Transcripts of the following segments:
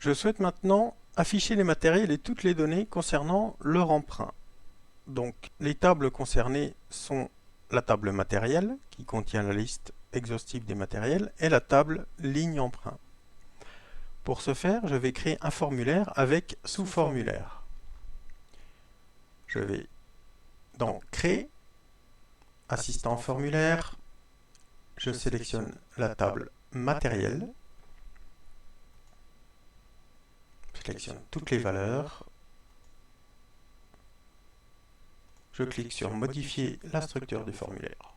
Je souhaite maintenant afficher les matériels et toutes les données concernant leur emprunt. Donc, les tables concernées sont la table matériel, qui contient la liste exhaustive des matériels, et la table ligne emprunt. Pour ce faire, je vais créer un formulaire avec sous-formulaire. Je vais dans Créer, Assistant formulaire, je sélectionne la table matériel, je sélectionne toutes les valeurs, je clique sur Modifier la structure du formulaire.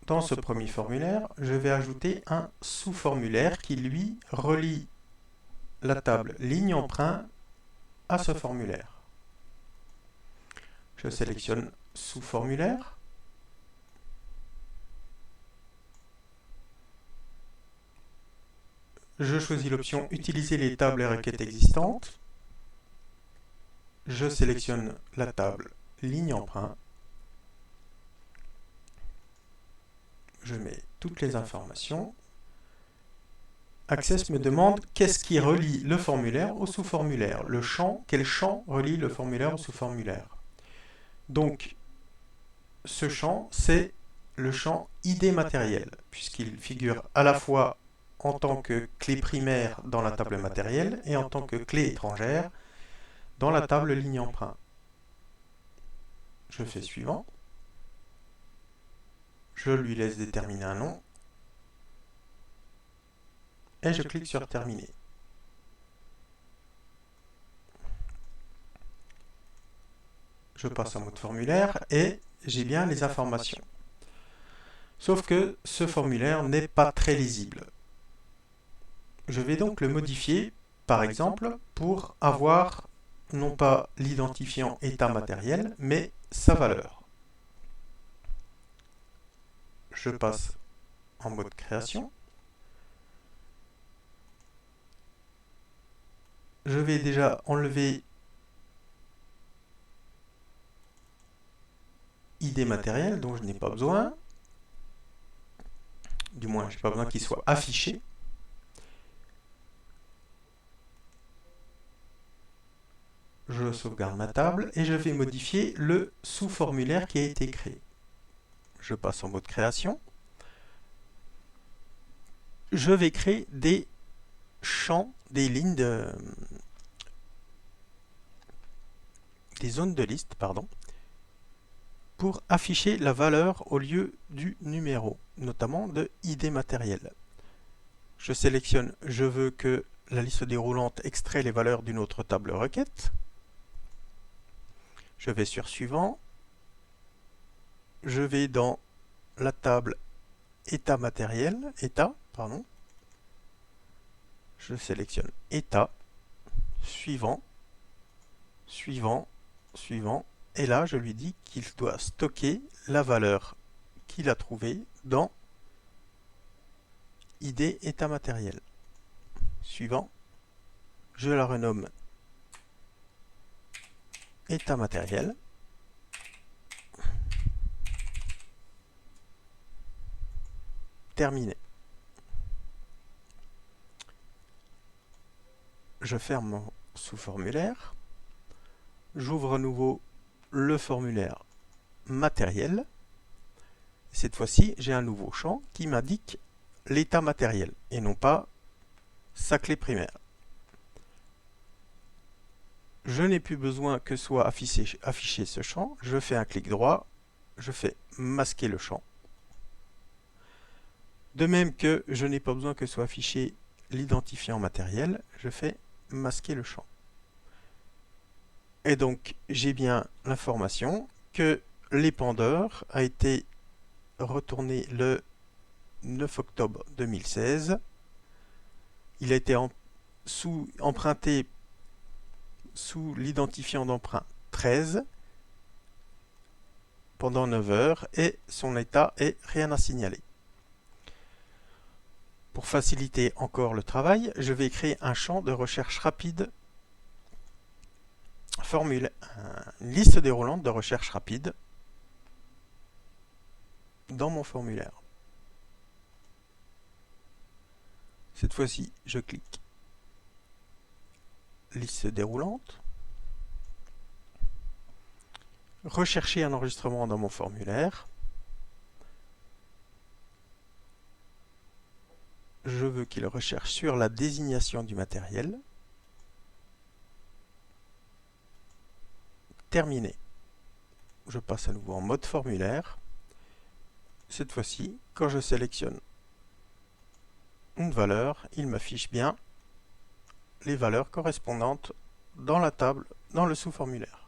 Dans ce premier formulaire, je vais ajouter un sous-formulaire qui, lui, relie la table ligne emprunt à ce formulaire. Je sélectionne sous-formulaire. Je choisis l'option Utiliser les tables et requêtes existantes. Je sélectionne la table ligne emprunt. Je mets toutes les informations. Access me demande qu'est-ce qui relie le formulaire au sous-formulaire. Le champ, quel champ relie le formulaire au sous-formulaire. Donc, ce champ, c'est le champ ID matériel, puisqu'il figure à la fois en tant que clé primaire dans la table matérielle et en tant que clé étrangère dans la table ligne emprunt. Je fais suivant. Je lui laisse déterminer un nom. Et je clique sur Terminer. Je passe en mode formulaire et j'ai bien les informations. Sauf que ce formulaire n'est pas très lisible. Je vais donc le modifier, par exemple, pour avoir non pas l'identifiant état matériel, mais sa valeur. Je passe en mode création. Je vais déjà enlever ID matériel dont je n'ai pas besoin. Du moins, je n'ai pas besoin qu'il soit affiché. Je sauvegarde ma table et je vais modifier le sous-formulaire qui a été créé. Je passe en mode création. Je vais créer des champs, des lignes des zones de liste, pardon, pour afficher la valeur au lieu du numéro, notamment de ID matériel. Je sélectionne, je veux que la liste déroulante extrait les valeurs d'une autre table requête. Je vais sur Suivant. Je vais dans la table État matériel, Je sélectionne État, Suivant, Suivant, Suivant. Et là, je lui dis qu'il doit stocker la valeur qu'il a trouvée dans ID état matériel. Suivant, je la renomme état matériel. Terminé. Je ferme mon sous-formulaire. J'ouvre à nouveau le formulaire matériel. Cette fois-ci, j'ai un nouveau champ qui m'indique l'état matériel et non pas sa clé primaire. Je n'ai plus besoin que soit affiché ce champ. Je fais un clic droit. Je fais masquer le champ. De même que je n'ai pas besoin que soit affiché l'identifiant matériel, je fais masquer le champ. Et donc, j'ai bien l'information que l'épandeur a été retourné le 9 octobre 2016. Il a été emprunté sous l'identifiant d'emprunt 13 pendant 9 heures et son état est rien à signaler. Pour faciliter encore le travail, je vais créer un champ de recherche rapide, une liste déroulante de recherche rapide dans mon formulaire. Cette fois-ci, je clique liste déroulante. Rechercher un enregistrement dans mon formulaire. Je veux qu'il recherche sur la désignation du matériel. Terminé. Je passe à nouveau en mode formulaire. Cette fois-ci, quand je sélectionne une valeur, il m'affiche bien les valeurs correspondantes dans la table, dans le sous-formulaire.